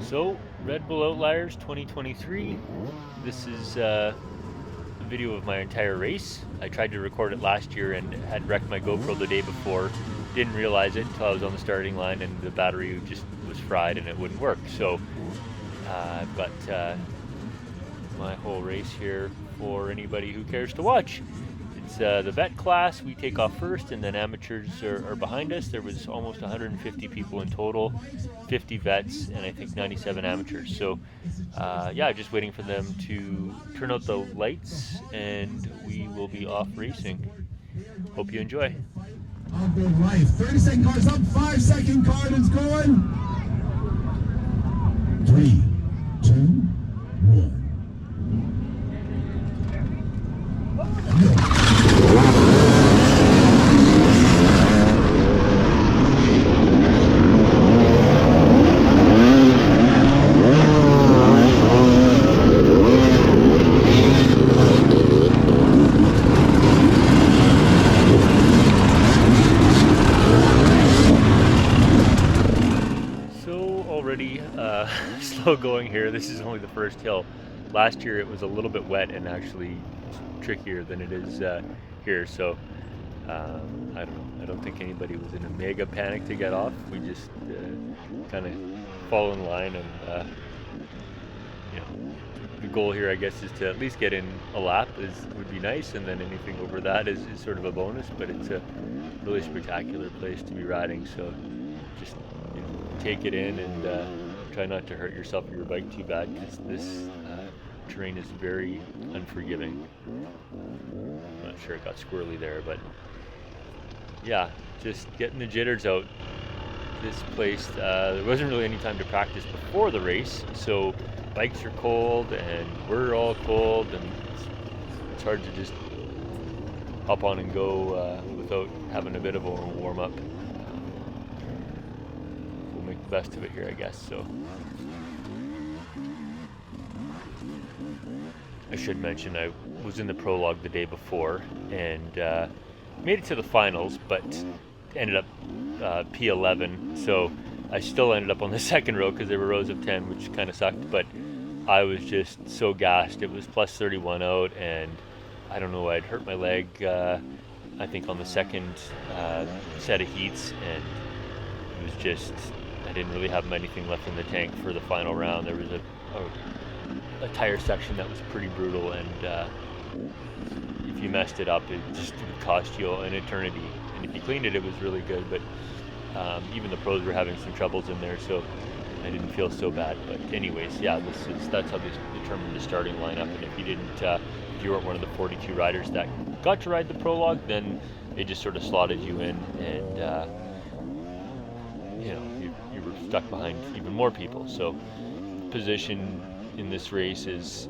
So, Red Bull Outliers 2023. This is a video of my entire race. I tried to record it last year and had wrecked my GoPro the day before. Didn't realize it until I was on the starting line and the battery just was fried and it wouldn't work. So I've got my whole race here for anybody who cares to watch. It's the vet class. We take off first and then amateurs are behind us. There was almost 150 people in total, 50 vets and I think 97 amateurs. So yeah, just waiting for them to turn out the lights and we will be off racing. Hope you enjoy. Outdoor life. 30-second card's up. 5-second card is going. 3, 2, 1. Slow going here. This is only the first hill. Last year it was a little bit wet and actually trickier than it is here. So I don't know. I don't think anybody was in a mega panic to get off. We just kind of fall in line and you know, the goal here I guess is to at least get in a lap would be nice, and then anything over that is sort of a bonus, but it's a really spectacular place to be riding, so just take it in and try not to hurt yourself or your bike too bad, because this terrain is very unforgiving. I'm not sure it got squirrely there, but yeah, just getting the jitters out. This place, there wasn't really any time to practice before the race, so bikes are cold and we're all cold, and it's hard to just hop on and go without having a bit of a warm up. Make the best of it here, I guess. So I should mention I was in the prologue the day before and made it to the finals, but ended up P11, so I still ended up on the second row because there were rows of 10, which kind of sucked, but I was just so gassed. It was plus 31 out, and I don't know, I'd hurt my leg I think on the second set of heats, and it was just, I didn't really have anything left in the tank for the final round. There was a tire section that was pretty brutal, and if you messed it up, it just would cost you an eternity. And if you cleaned it, it was really good, but even the pros were having some troubles in there, so I didn't feel so bad. But anyways, yeah, that's how they determined the starting lineup. And if you weren't one of the 42 riders that got to ride the prologue, then they just sort of slotted you in, and you were stuck behind even more people. So position in this race is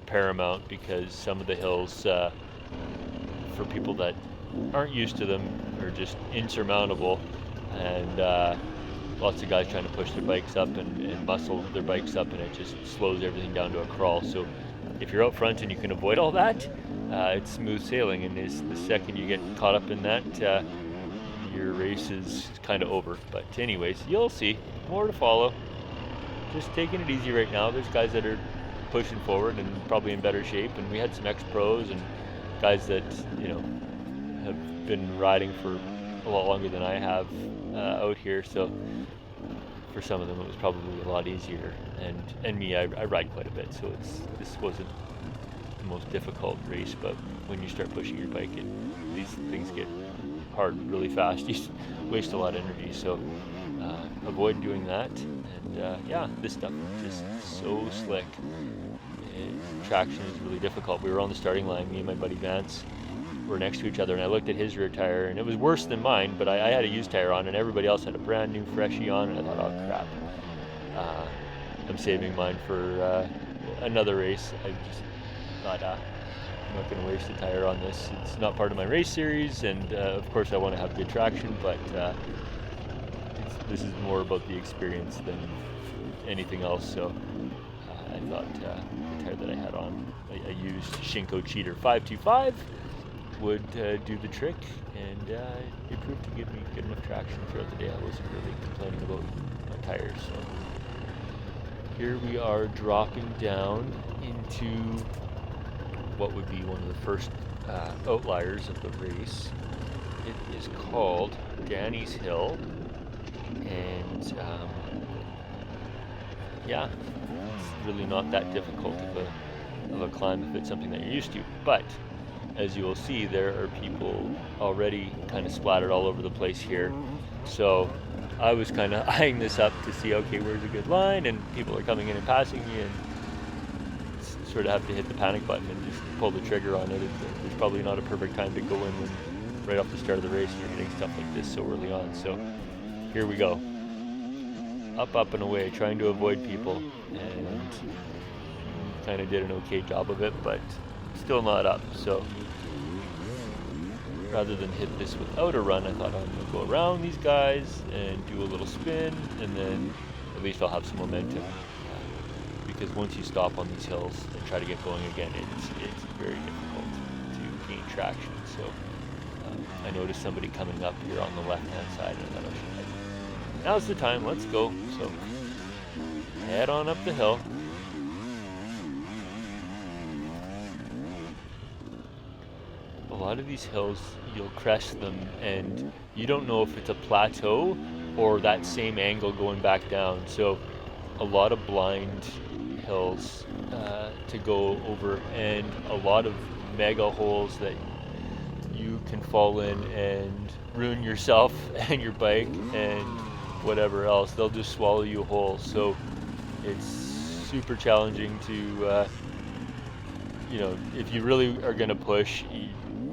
paramount, because some of the hills for people that aren't used to them are just insurmountable, and lots of guys trying to push their bikes up and muscle their bikes up, and it just slows everything down to a crawl. So if you're out front and you can avoid all that, it's smooth sailing, and the second you get caught up in that, your race is kind of over. But anyways, you'll see more to follow. Just taking it easy right now. There's guys that are pushing forward and probably in better shape, and we had some ex-pros and guys that have been riding for a lot longer than I have out here, so for some of them it was probably a lot easier, and me, I ride quite a bit, so this wasn't the most difficult race. But when you start pushing your bike, these things get hard really fast. You waste a lot of energy, so avoid doing that. And yeah, this stuff is just so slick. Traction is really difficult. We were on the starting line, me and my buddy Vance were next to each other, and I looked at his rear tire, and it was worse than mine, but I had a used tire on, and everybody else had a brand new freshie on, and I thought, oh crap, I'm saving mine for another race. I just thought, I'm not going to waste a tire on this. It's not part of my race series, and of course I want to have good traction, but this is more about the experience than anything else. So I thought the tire that I had on, I used Shinko Cheater 525, would do the trick, and it proved to give me good enough traction throughout the day. I wasn't really complaining about my tires. So here we are dropping down into what would be one of the first outliers of the race. It is called Danny's Hill, and yeah, it's really not that difficult of a climb if it's something that you're used to. But as you will see, there are people already kind of splattered all over the place here. So I was kind of eyeing this up to see, okay, where's a good line, and people are coming in and passing me, and sort of have to hit the panic button and just pull the trigger on it. There's probably not a perfect time to go in when right off the start of the race you're hitting stuff like this so early on. So here we go, up and away, trying to avoid people, and kind of did an okay job of it, but still not up. So rather than hit this without a run, I thought I'm going to go around these guys and do a little spin, and then at least I'll have some momentum. Because once you stop on these hills and try to get going again, it's very difficult to gain traction. So I noticed somebody coming up here on the left-hand side, and I thought, oh, now's the time, let's go. So head on up the hill. A lot of these hills, you'll crest them and you don't know if it's a plateau or that same angle going back down. So a lot of blind hills to go over, and a lot of mega holes that you can fall in and ruin yourself and your bike and whatever else. They'll just swallow you whole. So it's super challenging to you know, if you really are going to push,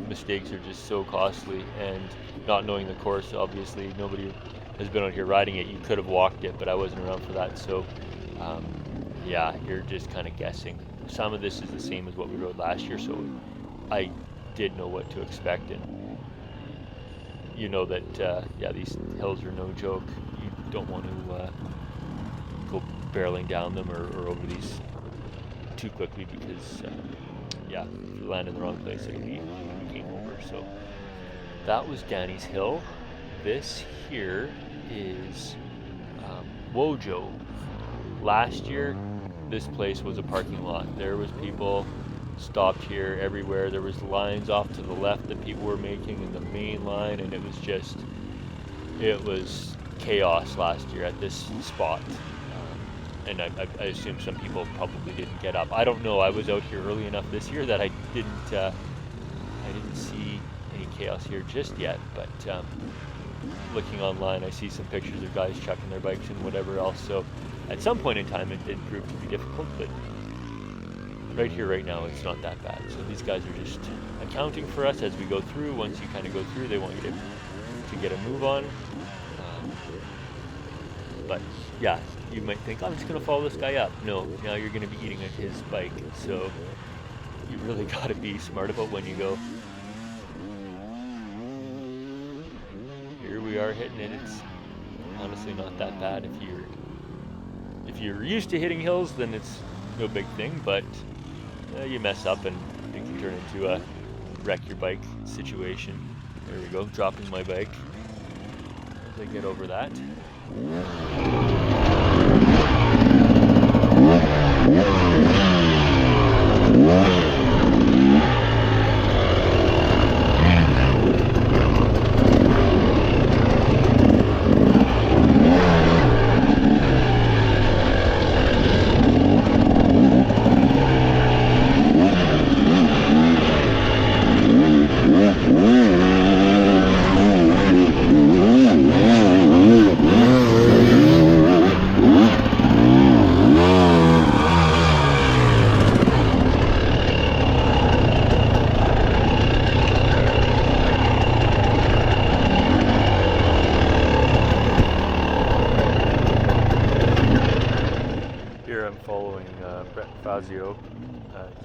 mistakes are just so costly, and not knowing the course, obviously nobody has been out here riding it. You could have walked it, but I wasn't around for that. So yeah, you're just kind of guessing. Some of this is the same as what we rode last year, so I did know what to expect, and you know that yeah, these hills are no joke. You don't want to go barreling down them or over these too quickly, because yeah, if you land in the wrong place, it'll be game over. So that was Danny's Hill. This here is Wojo. Last year, this place was a parking lot. There was people stopped here everywhere. There was lines off to the left that people were making in the main line, and it was chaos last year at this spot. And I assume some people probably didn't get up. I don't know. I was out here early enough this year that I didn't see any chaos here just yet. But looking online, I see some pictures of guys chucking their bikes and whatever else. So at some point in time, it did prove to be difficult. But right here, right now, it's not that bad. So these guys are just accounting for us as we go through. Once you kind of go through, they want you to get a move on. But yeah, you might think, I'm just going to follow this guy up. No, now you're going to be eating at his bike. So you really got to be smart about when you go. Here we are hitting it. It's honestly not that bad. If you're used to hitting hills, then it's no big thing. But you mess up and it can turn into a wreck your bike situation. There we go, dropping my bike as I get over that.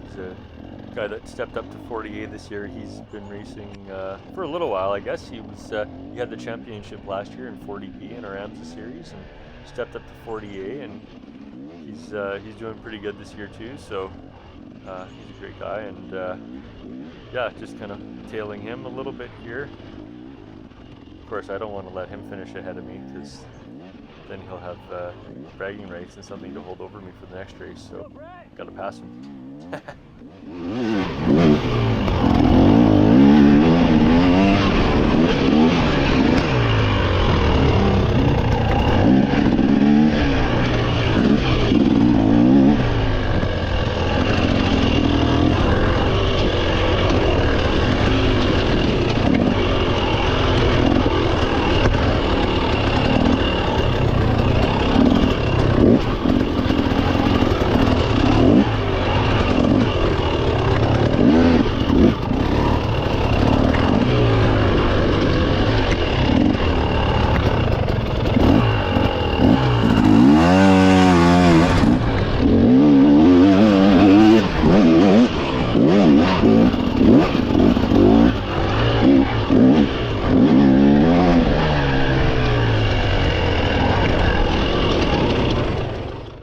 He's a guy that stepped up to 40A this year. He's been racing for a little while, I guess. He had the championship last year in 40B in our AMSA series, and stepped up to 40A, and he's doing pretty good this year too. So he's a great guy, and yeah, just kind of tailing him a little bit here. Of course, I don't want to let him finish ahead of me, because then he'll have bragging rights and something to hold over me for the next race, so gotta pass him.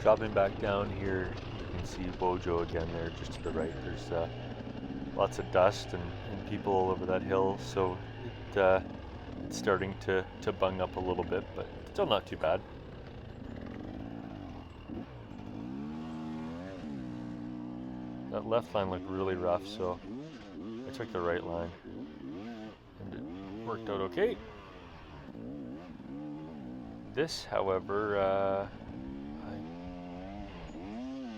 Dropping back down here, you can see Wojo again there just to the right. There's lots of dust and people all over that hill, so it's starting to bung up a little bit, but still not too bad. That left line looked really rough, so I took the right line and it worked out okay. This, however, I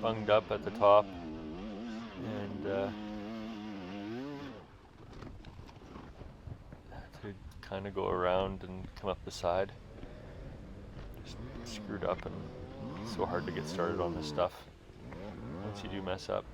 bunged up at the top and had to kind of go around and come up the side. Just screwed up, and it's so hard to get started on this stuff once you do mess up.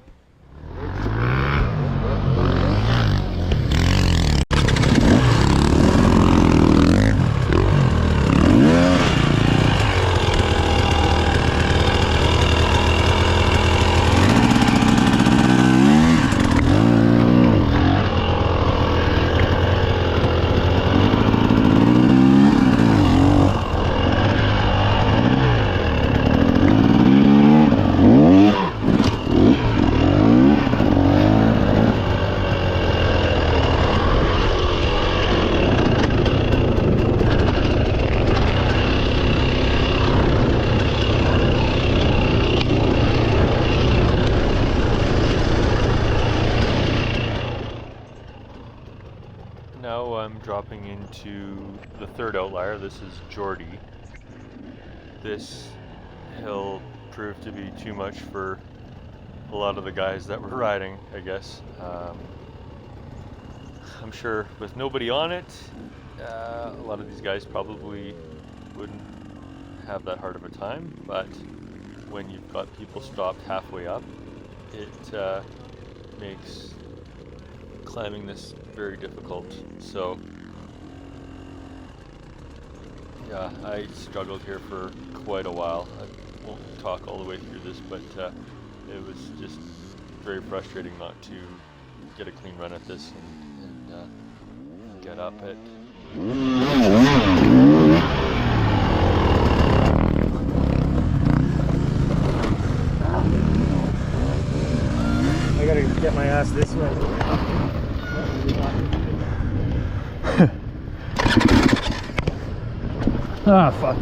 Now I'm dropping into the third outlier. This is Jordi. This hill proved to be too much for a lot of the guys that were riding, I guess. I'm sure with nobody on it, a lot of these guys probably wouldn't have that hard of a time, but when you've got people stopped halfway up, it makes climbing this very difficult. So yeah, I struggled here for quite a while. I won't talk all the way through this, but it was just very frustrating not to get a clean run at this and get up it. I gotta get my ass this way. Ah, fuck.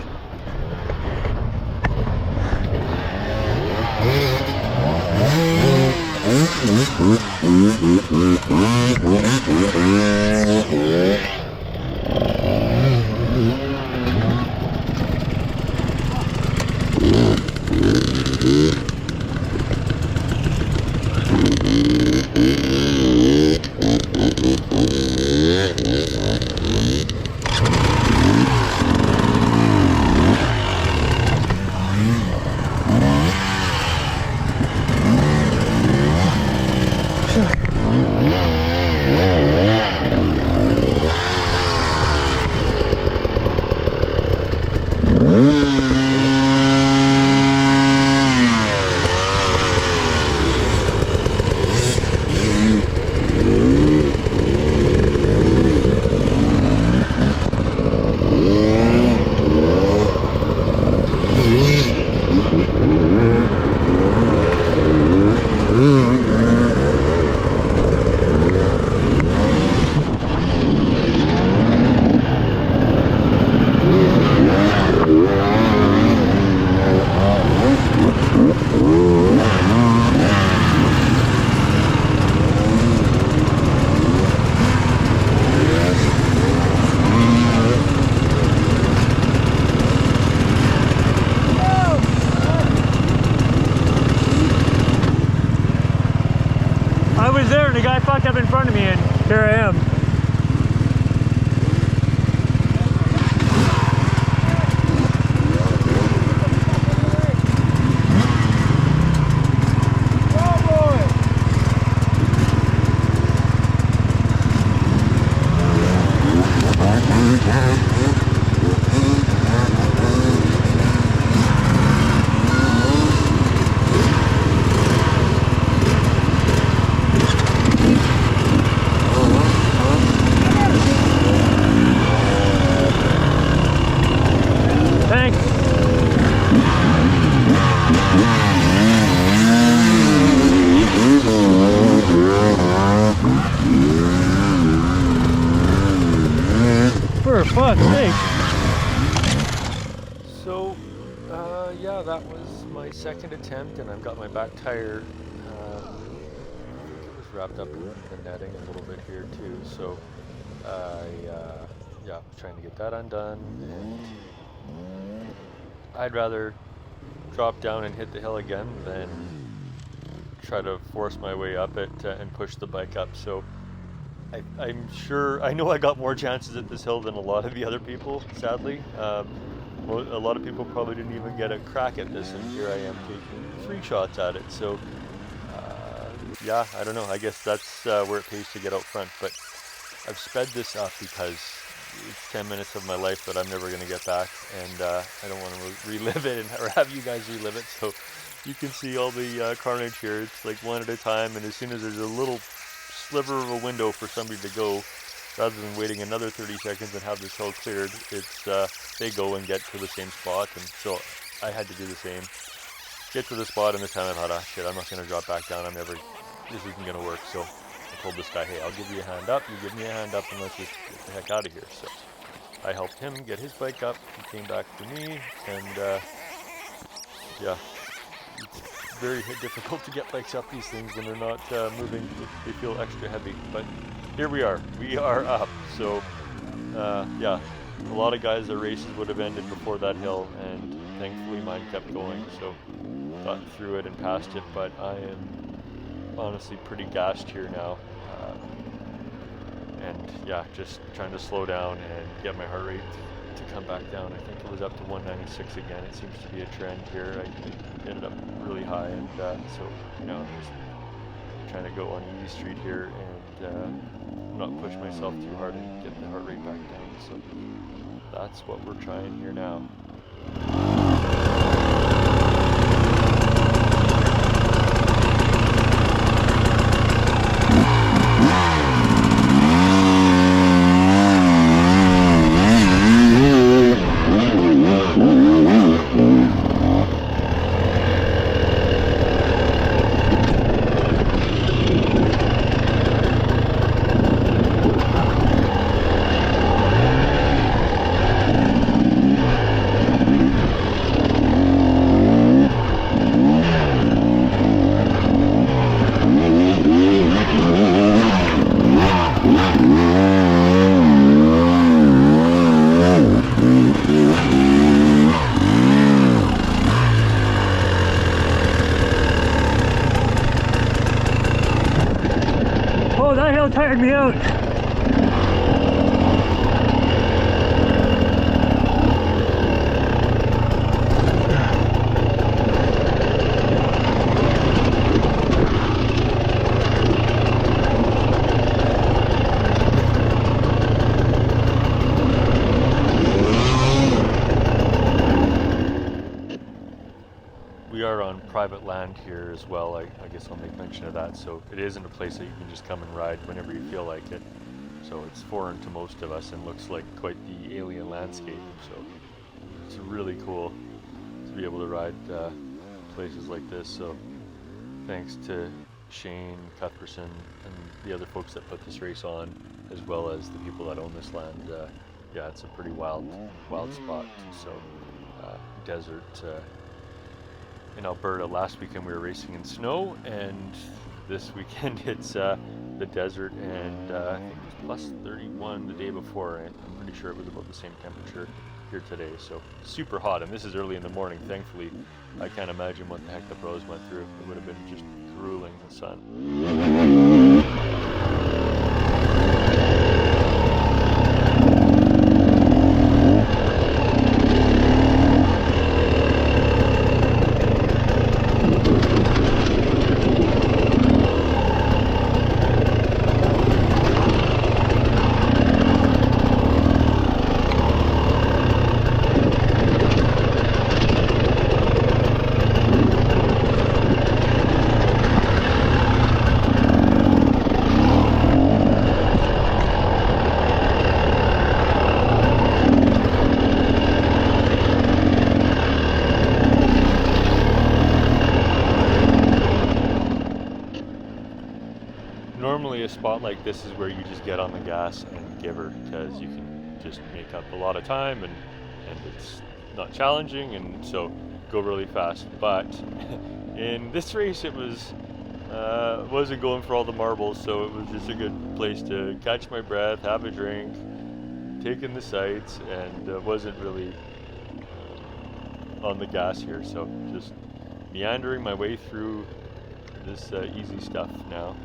the guy fucked up in front of me, and here I am. For fuck's sake. So, yeah, that was my second attempt, and I've got my back tire. I think it was wrapped up in the netting a little bit here too. So, yeah, was trying to get that undone, and I'd rather drop down and hit the hill again than try to force my way up it and push the bike up. So I'm sure, I know I got more chances at this hill than a lot of the other people, sadly. A lot of people probably didn't even get a crack at this, and here I am taking 3 shots at it. So yeah, I don't know, I guess that's where it pays to get out front. But I've sped this up because it's 10 minutes of my life that I'm never going to get back, and I don't want to relive it or have you guys relive it. So you can see all the carnage here. It's like one at a time, and as soon as there's a little sliver of a window for somebody to go, rather than waiting another 30 seconds and have this hill cleared, it's they go and get to the same spot. And so I had to do the same, get to the spot, and this time I thought, ah, shit, I'm not going to drop back down, this isn't going to work. So I told this guy, hey, I'll give you a hand up, you give me a hand up, and let's just get the heck out of here. So I helped him get his bike up, he came back to me, and yeah, it's very difficult to get bikes up these things when they're not moving. They feel extra heavy, but here we are up. So yeah, a lot of guys, their races would have ended before that hill, and thankfully mine kept going, so got through it and past it. But I am honestly pretty gassed here now, and yeah, just trying to slow down and get my heart rate to come back down. I think it was up to 196 again. It seems to be a trend here. I ended up really high, and so I'm just trying to go on easy street here and not push myself too hard and get the heart rate back down. So that's what we're trying here now. Oh, that hill tired me out. We are on private land here as well. I guess I'll make mention of that. So it isn't a place that you can just come and ride whenever you feel like it. So it's foreign to most of us and looks like quite the alien landscape. So it's really cool to be able to ride places like this. So thanks to Shane, Cuthbertson, and the other folks that put this race on, as well as the people that own this land. Yeah, it's a pretty wild spot. So desert. In Alberta, last weekend we were racing in snow, and this weekend it's the desert, and I think it was plus 31 the day before, and I'm pretty sure it was about the same temperature here today. So super hot, and this is early in the morning. Thankfully, I can't imagine what the heck the pros went through. It would have been just grueling, the sun. normally a spot like this is where you just get on the gas and give her, because you can just make up a lot of time and it's not challenging, and so go really fast. But in this race it wasn't going for all the marbles, so it was just a good place to catch my breath, have a drink, take in the sights, and wasn't really on the gas here, so just meandering my way through this easy stuff now.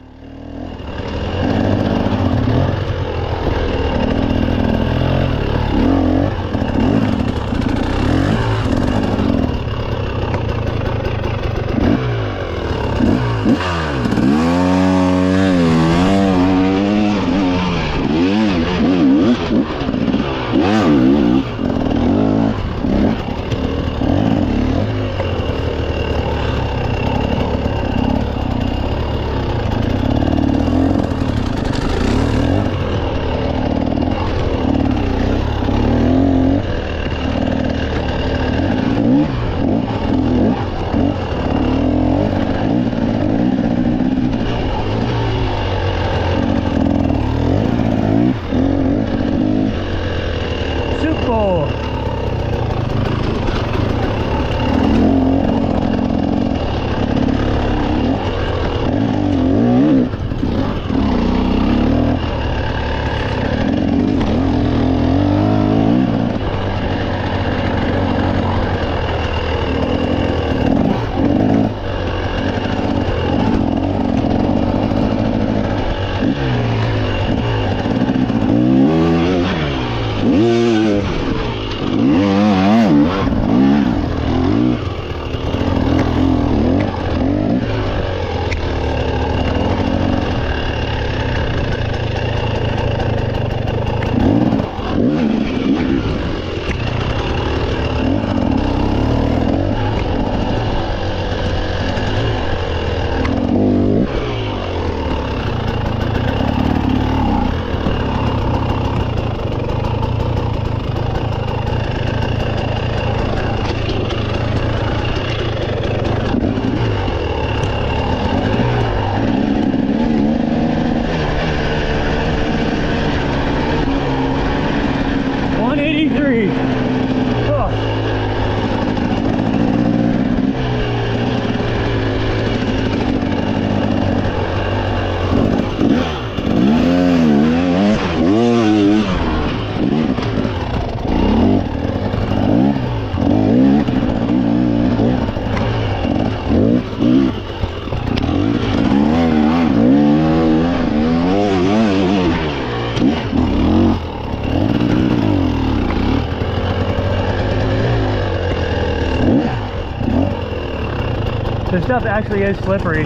This stuff actually is slippery.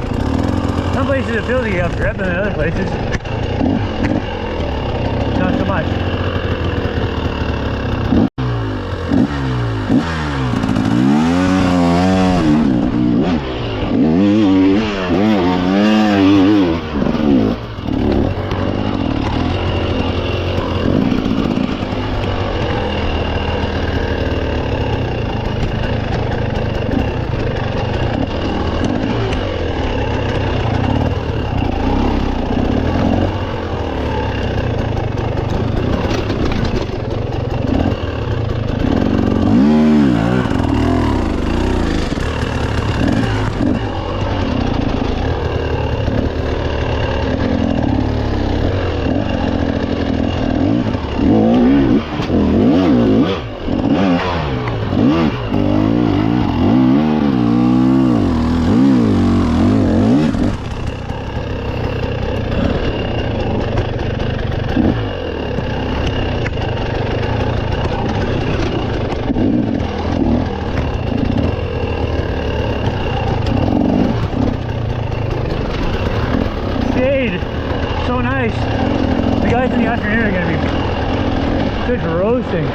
Some places it feels like you have grip, and in other places, not so much. So nice. The guys in the afternoon are going to be just roasting.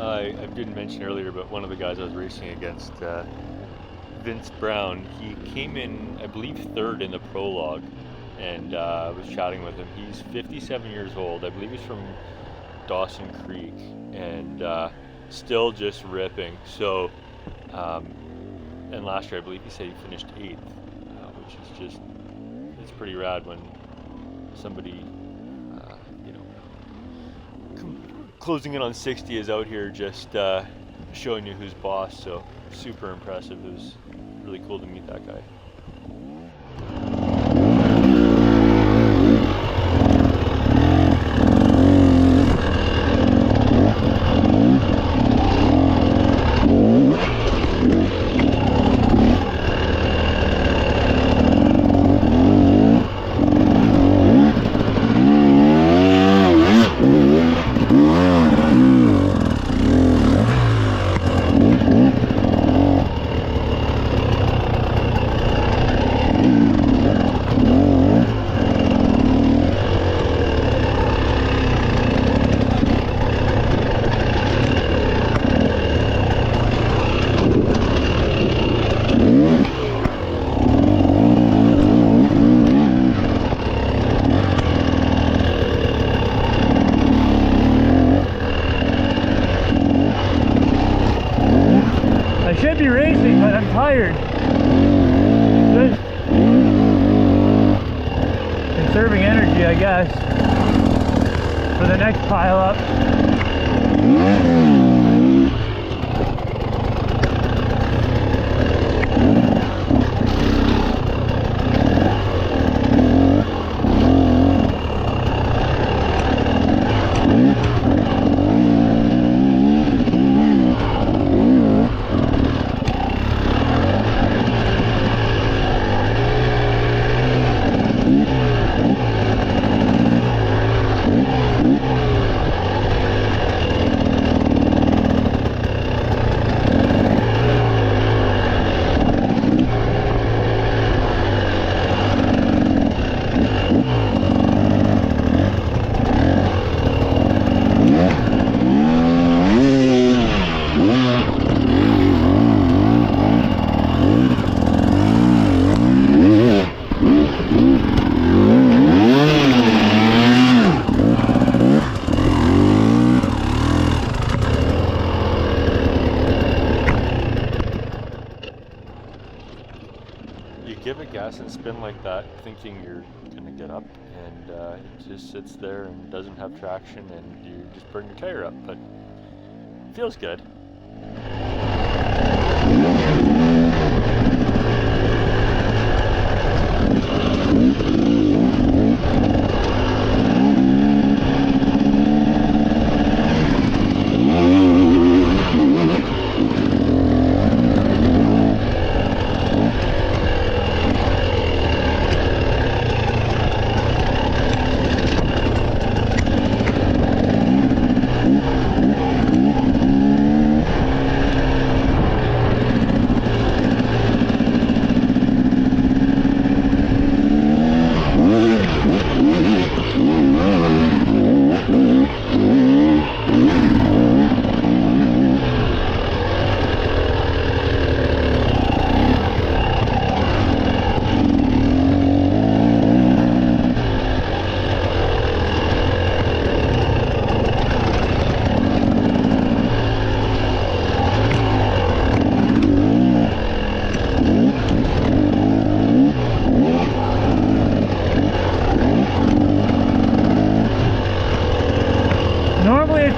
I didn't mention earlier, but one of the guys I was racing against, Vince Brown, he came in, I believe, third in the prologue, and I was chatting with him. He's 57 years old. I believe he's from Dawson Creek, and still just ripping. So, and last year I believe he said he finished 8th, which is just, it's pretty rad when somebody, you know, closing in on 60 is out here just showing you who's boss. So super impressive. It was really cool to meet that guy. Tired. Just conserving energy, I guess, for the next pile up. Give it gas and spin like that, thinking you're gonna get up, and it just sits there and doesn't have traction, and you just burn your tire up, but it feels good.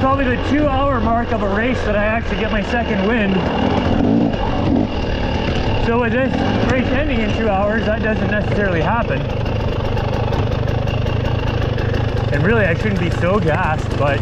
Probably the 2-hour mark of a race that I actually get my second wind. So with this race ending in 2 hours, that doesn't necessarily happen. And really, I shouldn't be so gassed, but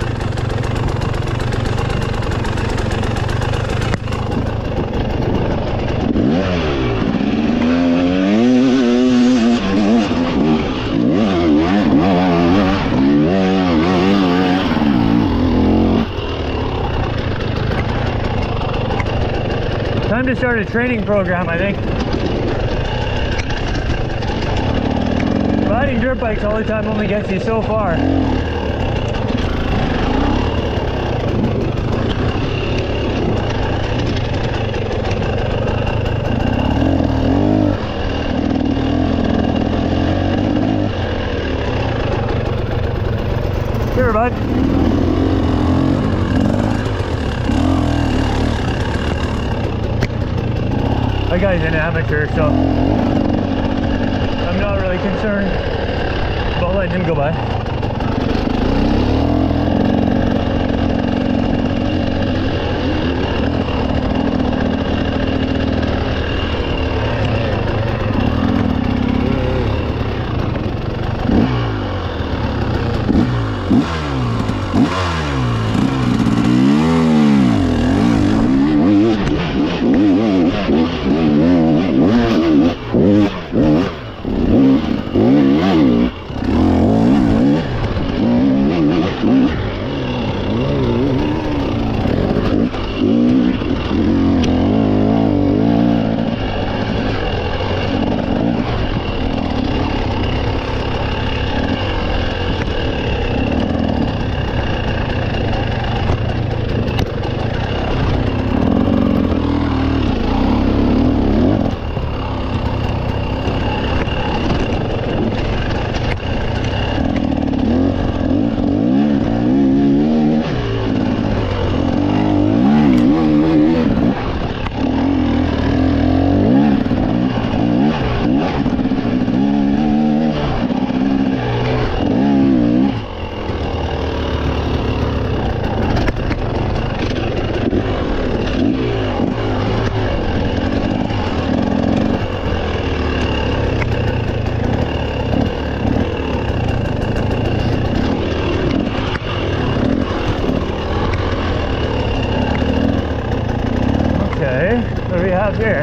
time to start a training program, I think. Riding dirt bikes all the time only gets you so far. rod? That guy's an amateur, so I'm not really concerned about letting him go by. What do we have here?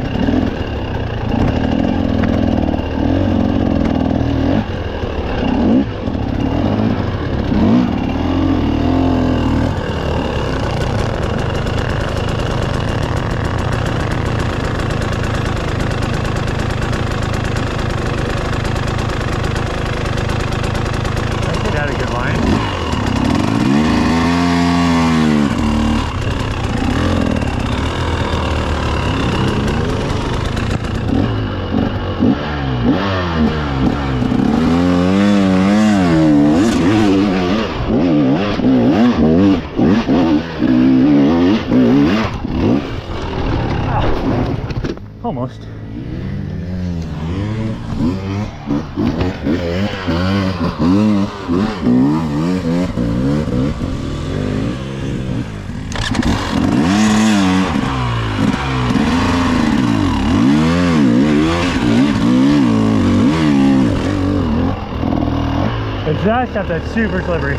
That should have a good line. Almost. It's that stuff that's super slippery.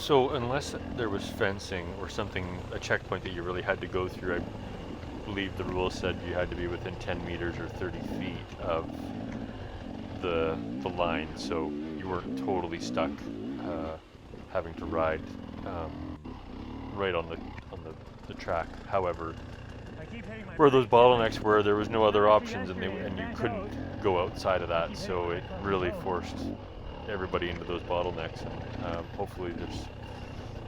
So unless there was fencing or something, a checkpoint that you really had to go through, I believe the rule said you had to be within 10 meters or 30 feet of the line, so you weren't totally stuck having to ride right on the track. However, where those bottlenecks were, there was no other options, and you couldn't go outside of that, so it really forced everybody into those bottlenecks. And hopefully there's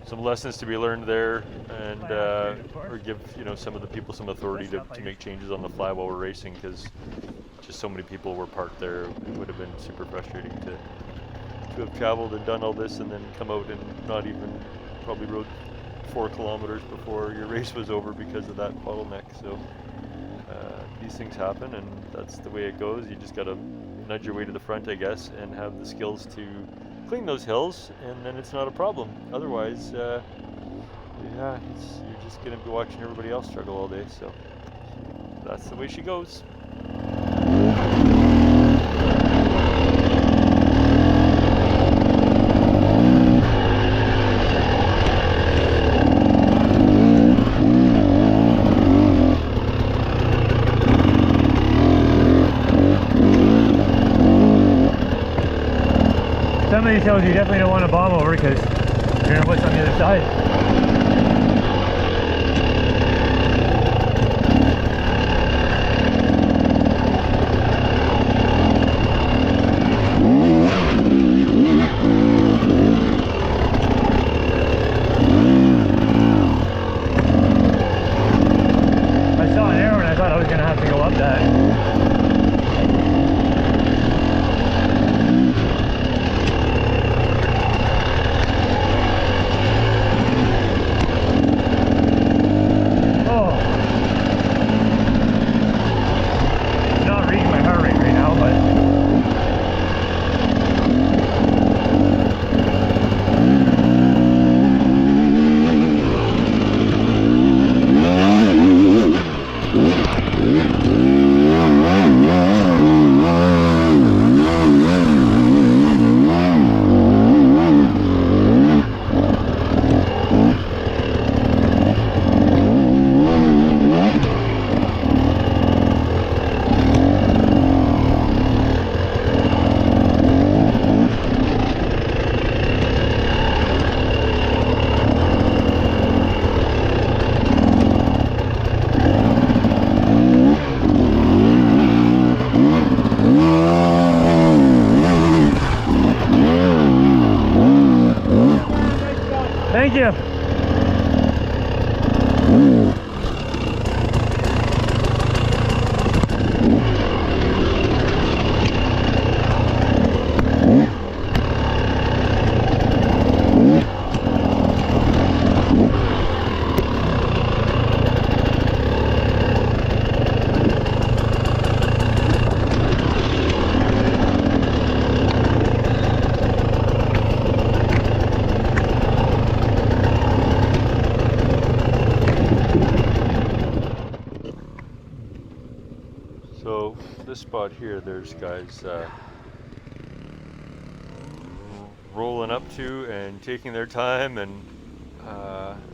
some lessons to be learned there, and or give some of the people some authority to make changes on the fly while we're racing, because just so many people were parked there. It would have been super frustrating to have traveled and done all this and then come out and not even probably rode 4 kilometers before your race was over because of that bottleneck. So these things happen, and that's the way it goes. You just gotta nudge your way to the front, I guess, and have the skills to clean those hills, and then it's not a problem. Otherwise, yeah, you're just gonna be watching everybody else struggle all day. So that's the way she goes. Some of these hills you definitely don't want to bomb over because you're going to put some on the other side. I saw an arrow and I thought I was going to have to go up that. Thank you. So this spot here, there's guys rolling up to and taking their time, and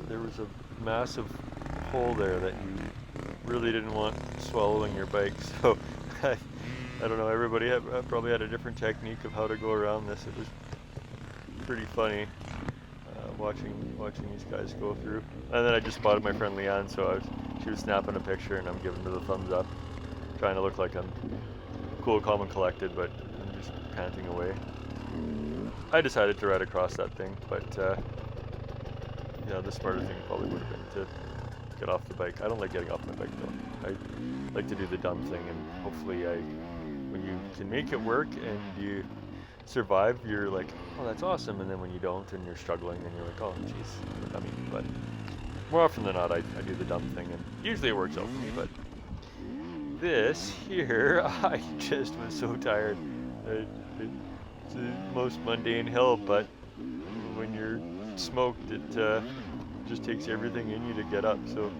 there was a massive hole there that you really didn't want swallowing your bike. So I don't know, everybody probably had a different technique of how to go around this. It was pretty funny watching these guys go through. And then I just spotted my friend Leanne, so she was snapping a picture and I'm giving her the thumbs up, trying to look like I'm cool, calm, and collected, but I'm just panting away. I decided to ride across that thing, but yeah, the smarter thing probably would have been to get off the bike. I don't like getting off my bike though. I like to do the dumb thing, and hopefully when you can make it work and you survive, you're like, oh, that's awesome. And then when you don't and you're struggling, then you're like, oh, jeez, I mean, but more often than not, I do the dumb thing, and usually it works out for me. But this here, I just was so tired. It's the most mundane hill, but when you're smoked, it just takes everything in you to get up. So,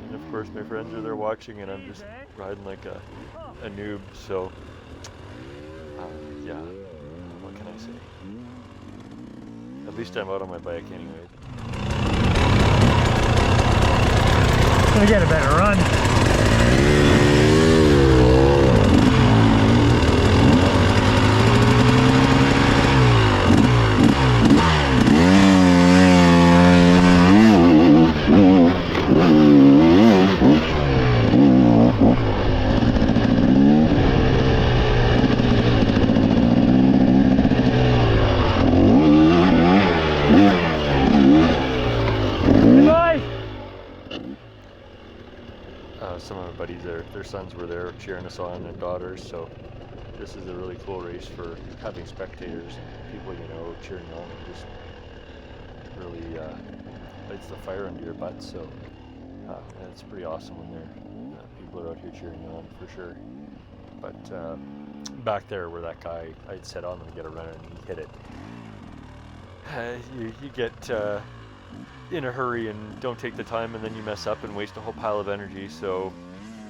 and of course my friends are there watching, and I'm just riding like a noob. So yeah, what can I say? At least I'm out on my bike anyway. Gonna get a better run. buddies, their sons were there cheering us on and daughters. So this is a really cool race for having spectators and people you know cheering on. It just really lights the fire under your butt. So and it's pretty awesome when people are out here cheering you on for sure. But back there where that guy, I'd said, I'm going to get a run and he hit it. You get in a hurry and don't take the time, and then you mess up and waste a whole pile of energy. So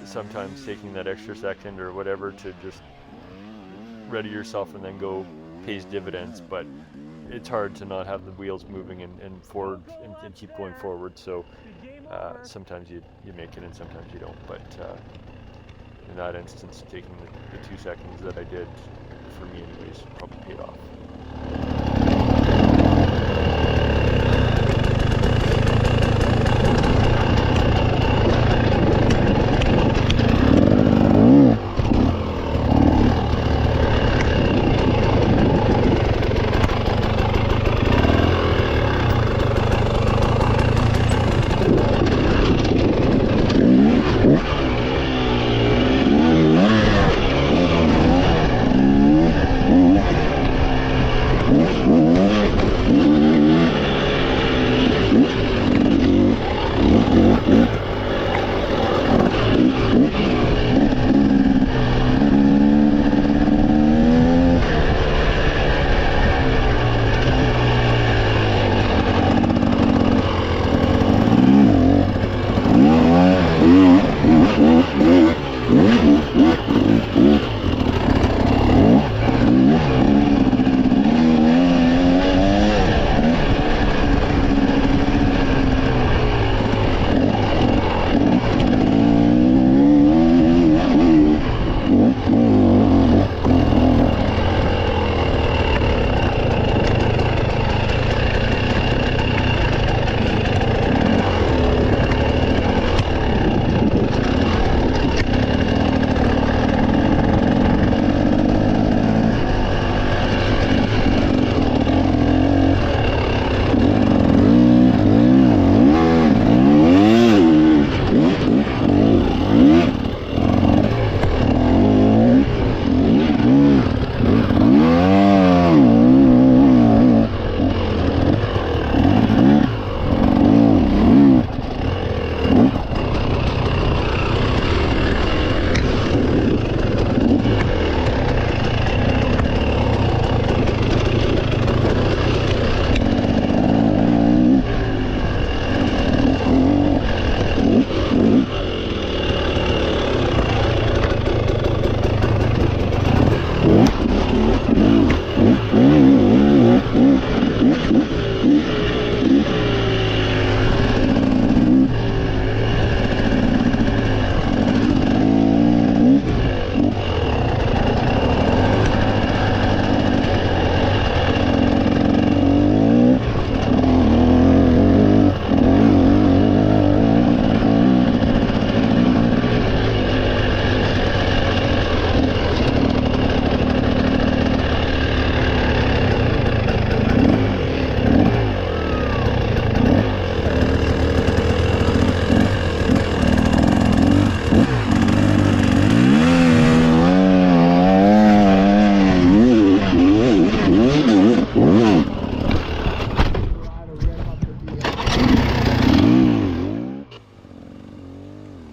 sometimes taking that extra second or whatever to just ready yourself and then go pays dividends. But it's hard to not have the wheels moving and forward and keep going forward. So sometimes you make it and sometimes you don't. But in that instance, taking the 2 seconds that I did, for me anyways, probably paid off.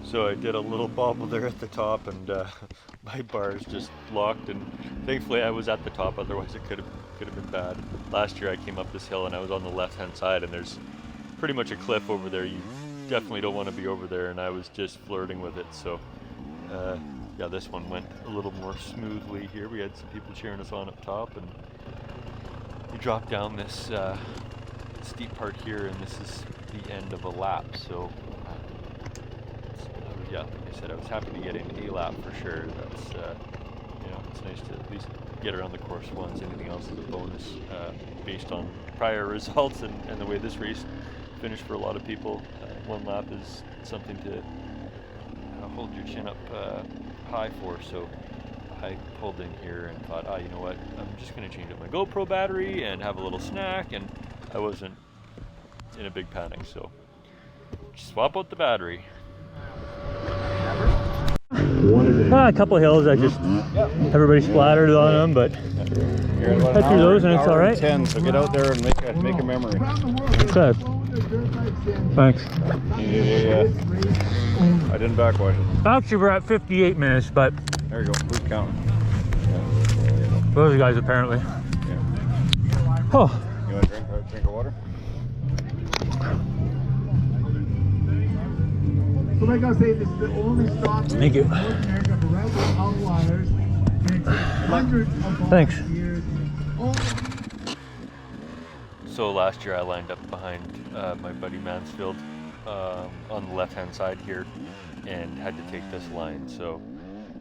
So I did a little bobble there at the top, and my bars just locked, and thankfully I was at the top, otherwise it could have been bad. Last year I came up this hill and I was on the left hand side, and there's pretty much a cliff over there. You definitely don't want to be over there, and I was just flirting with it. So yeah, this one went a little more smoothly here. We had some people cheering us on up top, and we dropped down this steep part here, and this is the end of a lap. So yeah, like I said, I was happy to get in a lap for sure. That's you know, it's nice to at least get around the course once. Anything else is a bonus based on prior results and the way this race finished for a lot of people. One lap is something to hold your chin up high for. So I pulled in here and thought, you know what, I'm just going to change up my GoPro battery and have a little snack, and I wasn't in a big panic, so just swap out the battery. A couple hills that just everybody splattered on them, but You're at about cut through those and it's hour all right. 10, so get out there and make a memory. Okay. Thanks. Yeah. I didn't backwash it. Actually, we're at 58 minutes, but There you go. Who's counting? those guys apparently. Yeah. Oh, You want to drink of water? So like I say, this is the only stop thank you. in North America for rebel outliers. And it takes hundreds of Thanks. volunteers. So last year I lined up behind my buddy Mansfield on the left-hand side here and had to take this line, so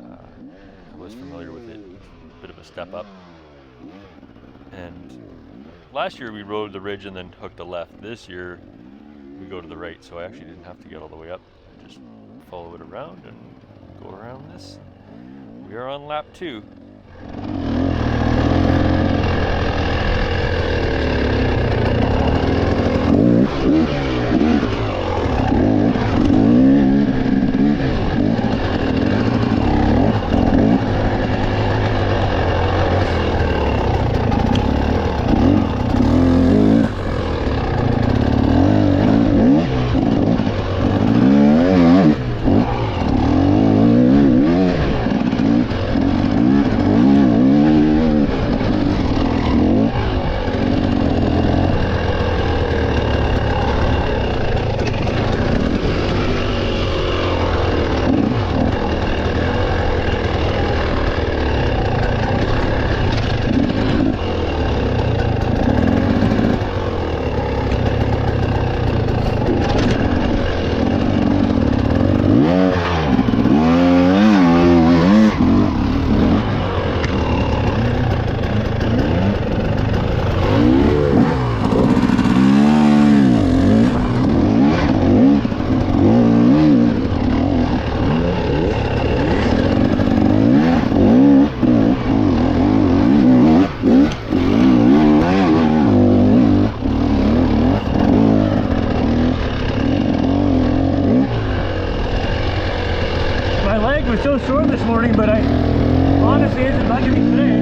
I was familiar with it. Bit of a step up. And last year we rode the ridge and then hooked a left. This year we go to the right, so I actually didn't have to get all the way up. Just follow it around and go around this. We are on lap 2. So sore this morning, but I honestly isn't bugging me today.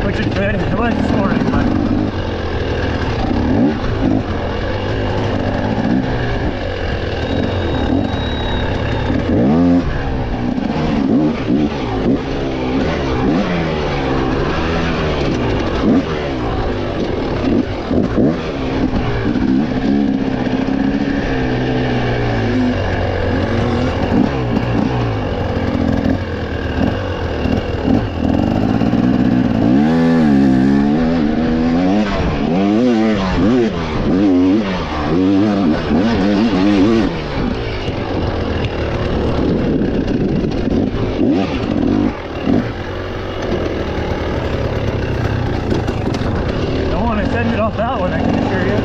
Which is good. It was this morning, but that one I can assure you.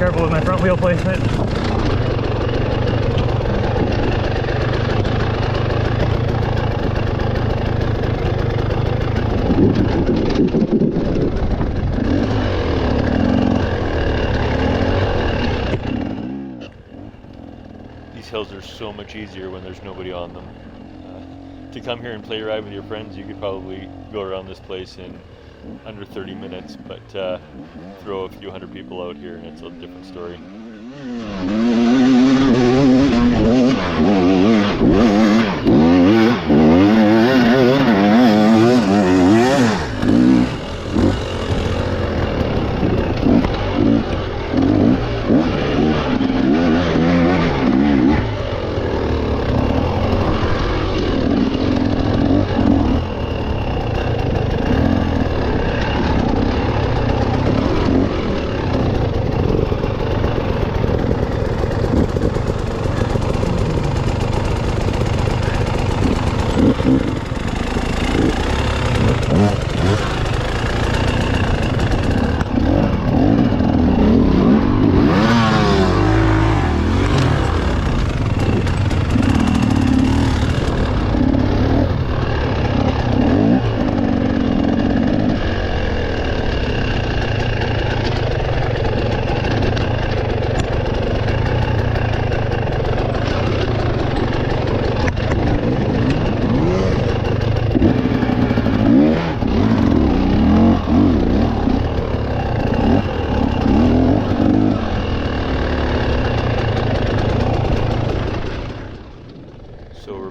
Careful with my front wheel placement. These hills are so much easier when there's nobody on them. To come here and play ride with your friends, you could probably go around this place in under 30 minutes, but throw a few hundred people out here and it's a different story.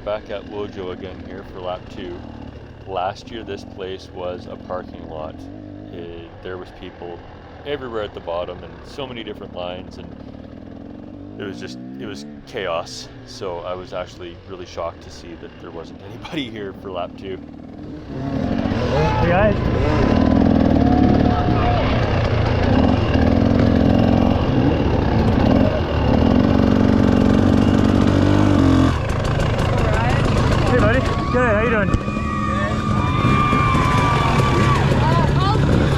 Back at Wojo again here for lap 2. Last year this place was a parking lot. There was people everywhere at the bottom and so many different lines, and it was chaos. So I was actually really shocked to see that there wasn't anybody here for lap 2. Hey guys. Good, how you doing?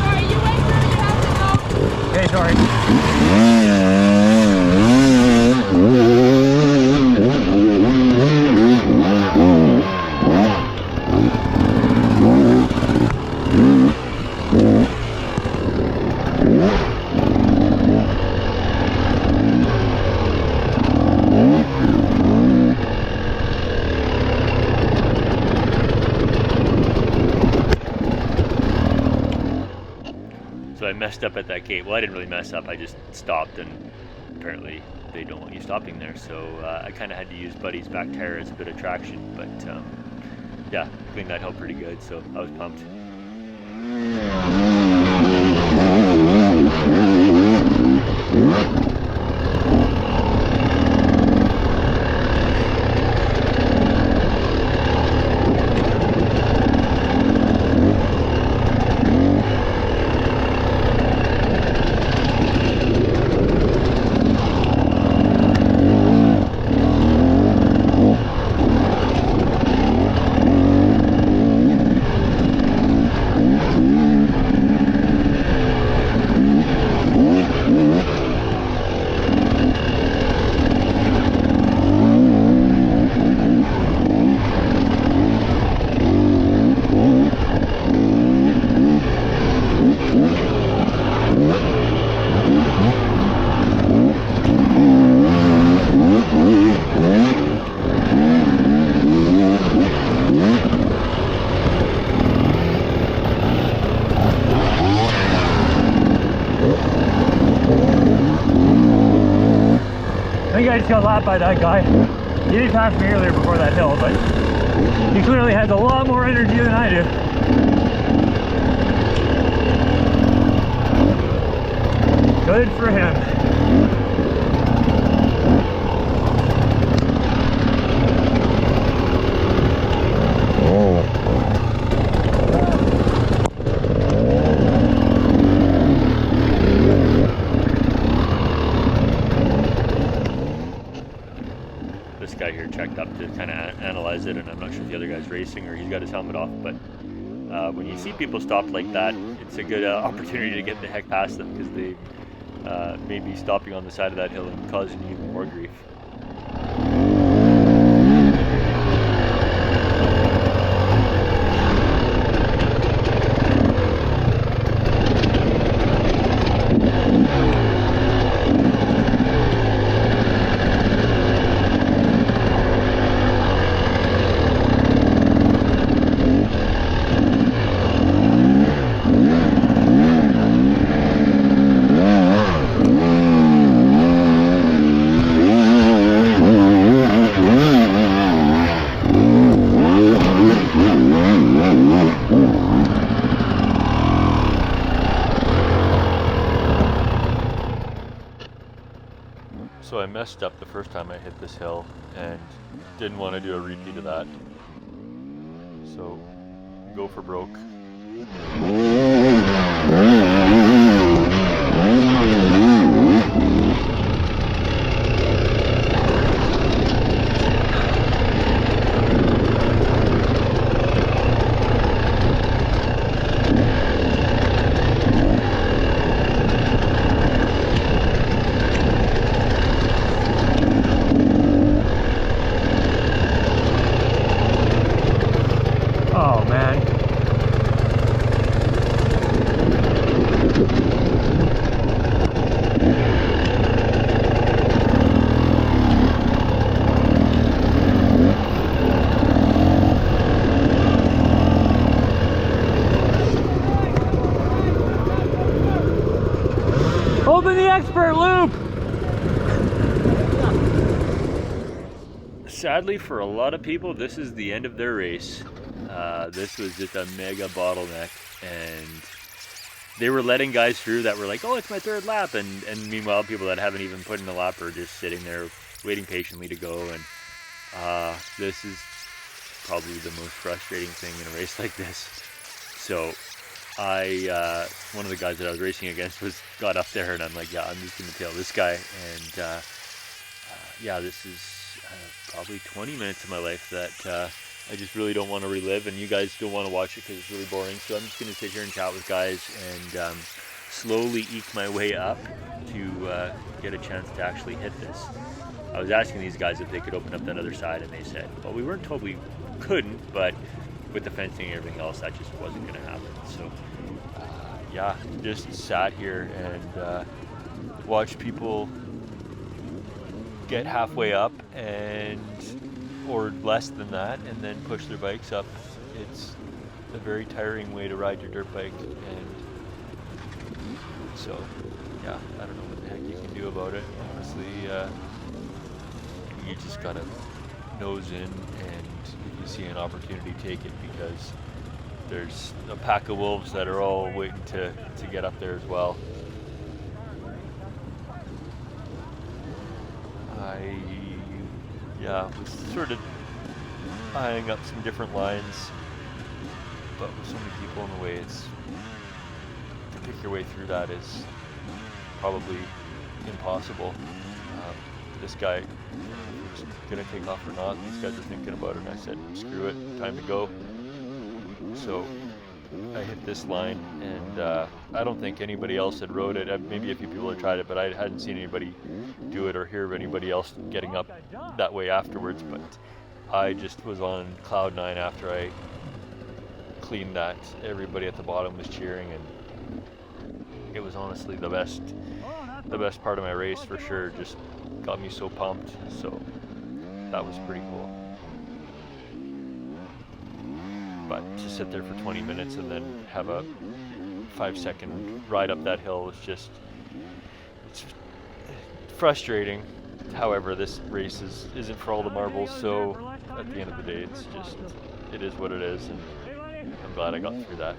Sorry, you went through, you have to go. Okay, sorry. So I messed up at that gate. Well, I didn't really mess up. I just stopped, and apparently they don't want you stopping there. So I kind of had to use Buddy's back tire as a bit of traction. But yeah, cleaned that hill pretty good. So I was pumped. I think I just got lapped by that guy. He did pass me earlier before that hill, but he clearly has a lot more energy than I do. Good for him. This guy here checked up to kind of analyze it, and I'm not sure if the other guy's racing or he's got his helmet off, but when you see people stopped like that, it's a good opportunity to get the heck past them, because maybe stopping on the side of that hill and causing you even more grief. So I messed up the first time I hit this hill and didn't want to do a repeat of that. So go for broke. Oh man. Open the expert loop! Sadly for a lot of people, this is the end of their race. This was just a mega bottleneck, and they were letting guys through that were like, oh, it's my third lap, and meanwhile people that haven't even put in a lap are just sitting there waiting patiently to go. And this is probably the most frustrating thing in a race like this. So one of the guys that I was racing against got up there, and I'm like, yeah, I'm just gonna tail this guy. And yeah, this is probably 20 minutes of my life that I just really don't want to relive, and you guys don't want to watch it because it's really boring. So I'm just going to sit here and chat with guys and slowly eke my way up to get a chance to actually hit this. I was asking these guys if they could open up that other side, and they said, well, we weren't told we couldn't, but with the fencing and everything else, that just wasn't going to happen. So yeah, just sat here and watched people get halfway up or less than that, and then push their bikes up. It's a very tiring way to ride your dirt bike, and so yeah, I don't know what the heck you can do about it. Honestly, you just gotta nose in, and if you see an opportunity, take it, because there's a pack of wolves that are all waiting to get up there as well. I was sort of eyeing up some different lines, but with so many people in the way, to pick your way through that is probably impossible. This guy was gonna take off or not. These guys were thinking about it, and I said, screw it, time to go. So I hit this line, and I don't think anybody else had rode it. Maybe a few people had tried it, but I hadn't seen anybody do it or hear of anybody else getting up that way afterwards. But I just was on cloud 9 after I cleaned that. Everybody at the bottom was cheering, and it was honestly the best part of my race for sure. Just got me so pumped. So that was pretty cool. But to sit there for 20 minutes and then have a 5-second ride up that hill is it's frustrating. However, this race isn't for all the marbles, so at the end of the day, it is what it is, and I'm glad I got through that.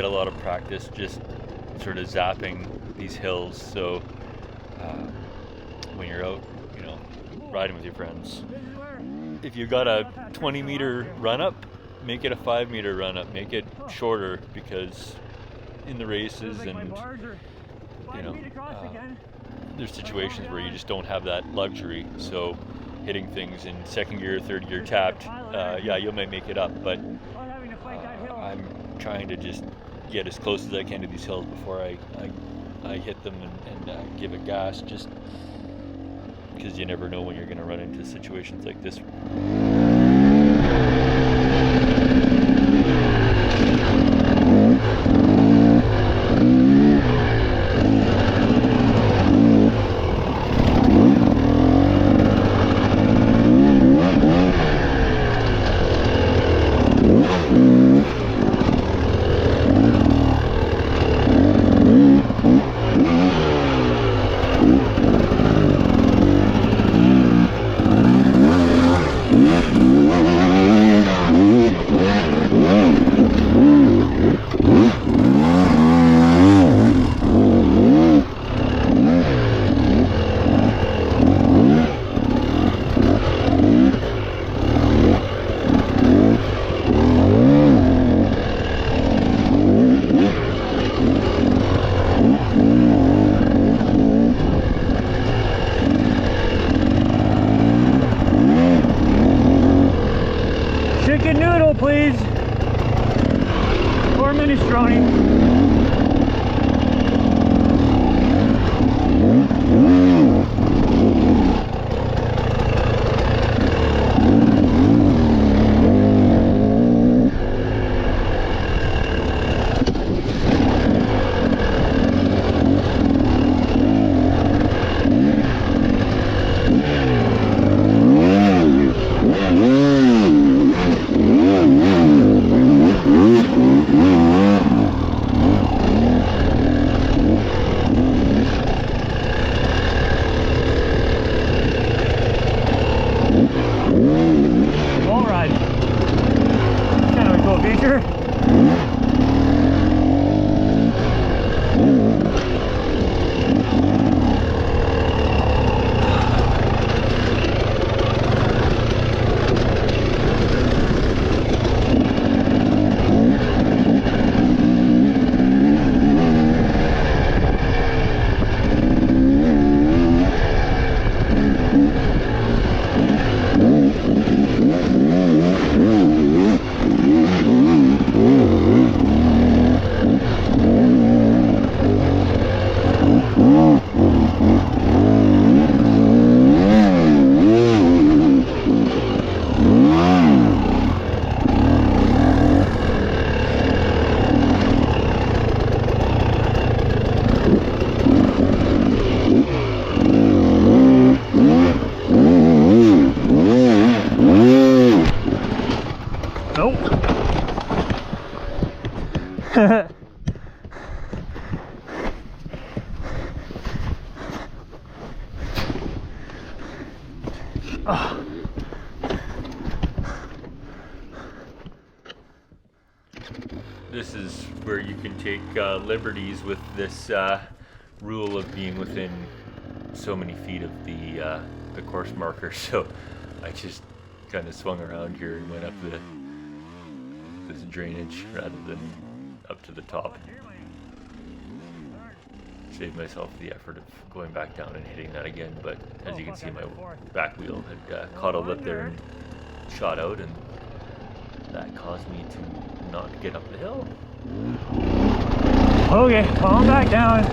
get a lot of practice just sort of zapping these hills. So when you're out, you know, riding with your friends, if you got a 20-meter run up, make it a 5-meter run up. Make it shorter, because in the races and you know, there's situations where you just don't have that luxury. So hitting things in 2nd gear, 3rd gear tapped, yeah, you might make it up, but I'm trying to just get as close as I can to these hills before I hit them and give it gas, just because you never know when you're going to run into situations like this. Chicken noodle, please. Or minestrone. Wall ride. Kind of a cool feature. Nope. Oh. This is where you can take liberties with this rule of being within so many feet of the course marker. So I just kind of swung around here and went up this drainage rather than up to the top. Saved myself the effort of going back down and hitting that again, but as you can see, my back wheel had caught a lip there and shot out, and that caused me to not get up the hill. Okay, calm back down.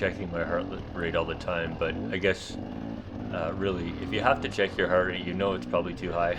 checking my heart rate all the time, but I guess really, if you have to check your heart rate, you know it's probably too high.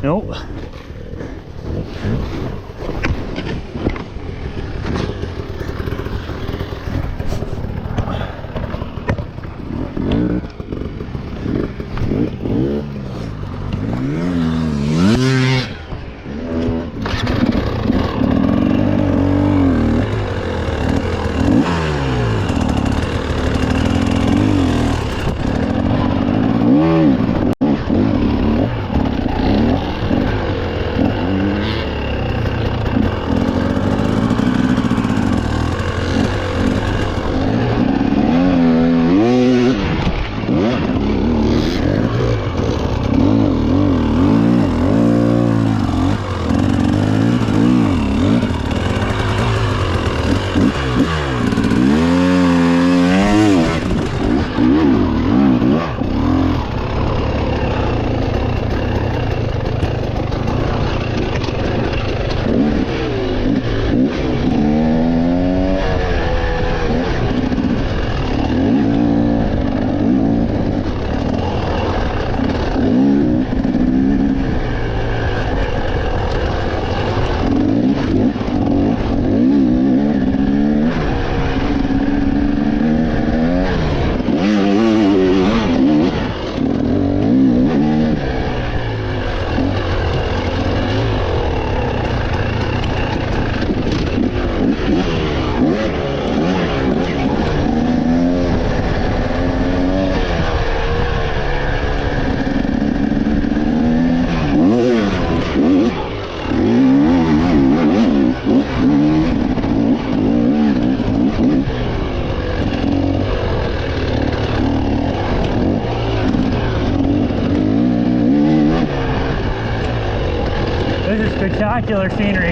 Nope. This is spectacular scenery.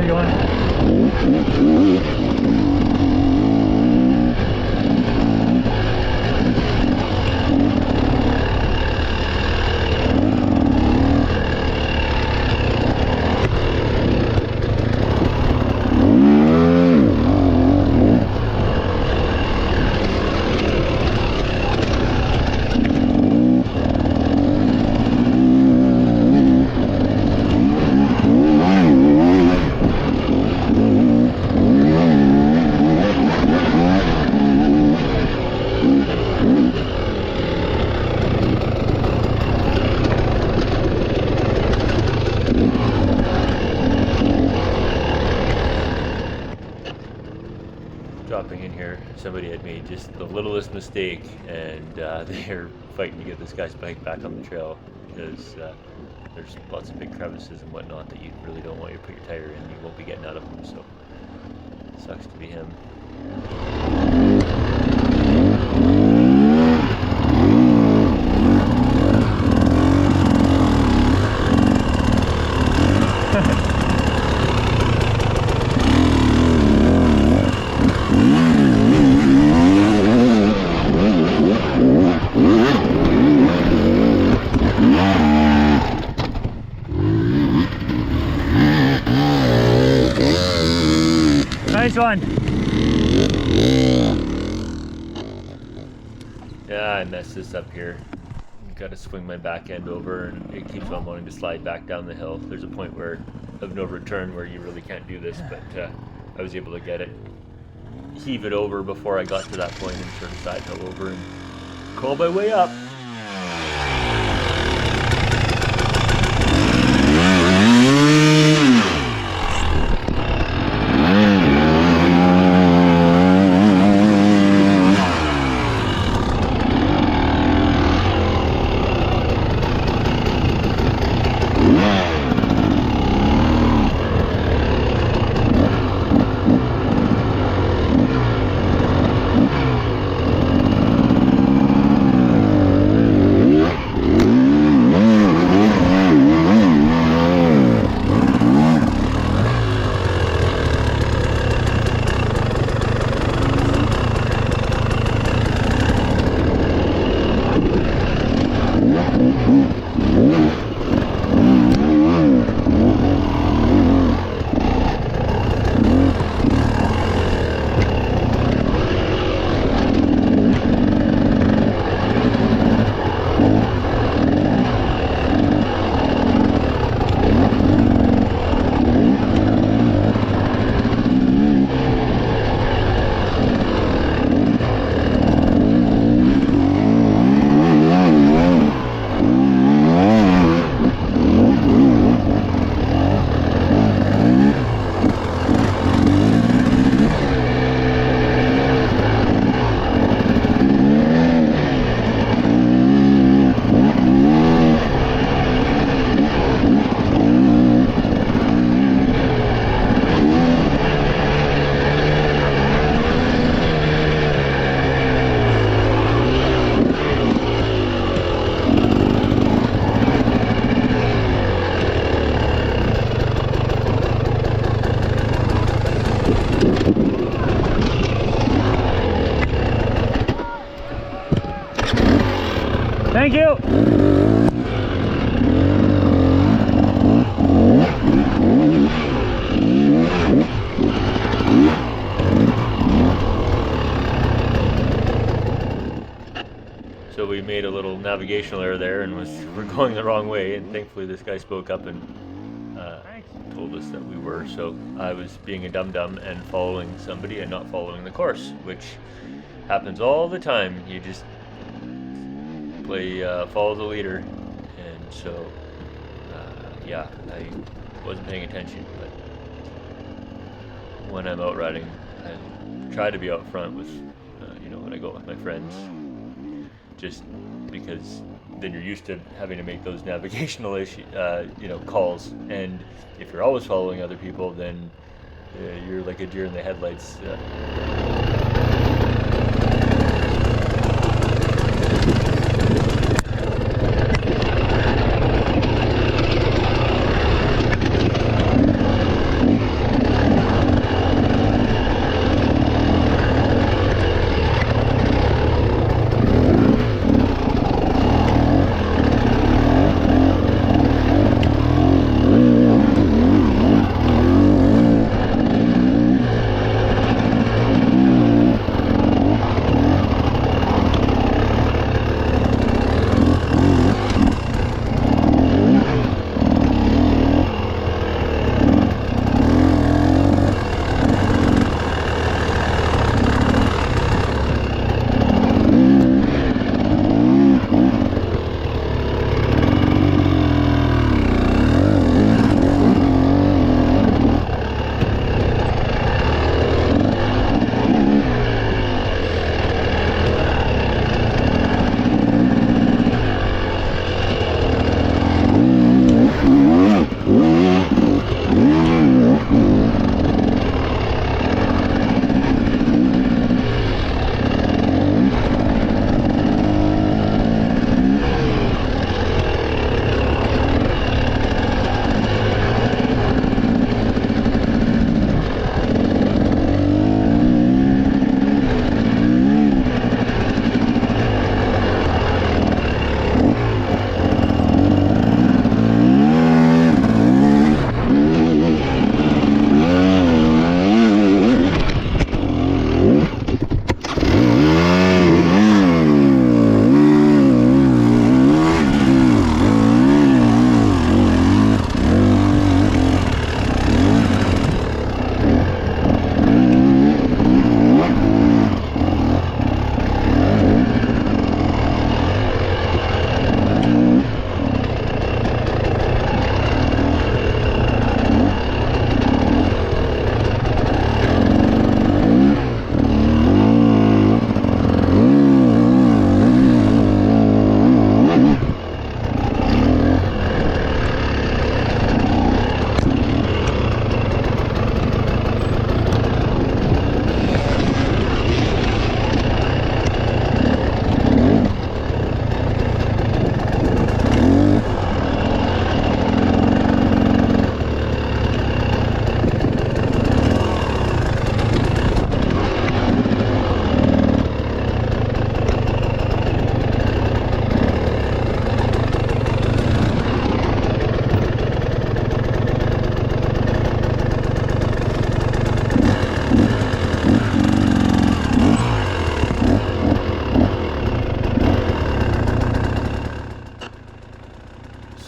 we going? Dropping in here, somebody had made just the littlest mistake, and they're fighting to get this guy's bike back on the trail because there's lots of big crevices and whatnot that you really don't want you to put your tire in. You won't be getting out of them, so it sucks to be him. Nice one. Yeah, I messed this up here. Got to swing my back end over, and it keeps on wanting to slide back down the hill. There's a point where of no return where you really can't do this, but I was able to get it, heave it over before I got to that point, and sort of side hill over and crawl my way up. Thank you. So we made a little navigational error there, and we're going the wrong way, and thankfully this guy spoke up and told us that we were. So I was being a dum-dum and following somebody and not following the course, which happens all the time. You just play follow the leader, and so yeah, I wasn't paying attention, but when I'm out riding, I try to be out front with when I go with my friends, just because then you're used to having to make those navigational calls, and if you're always following other people, then you're like a deer in the headlights.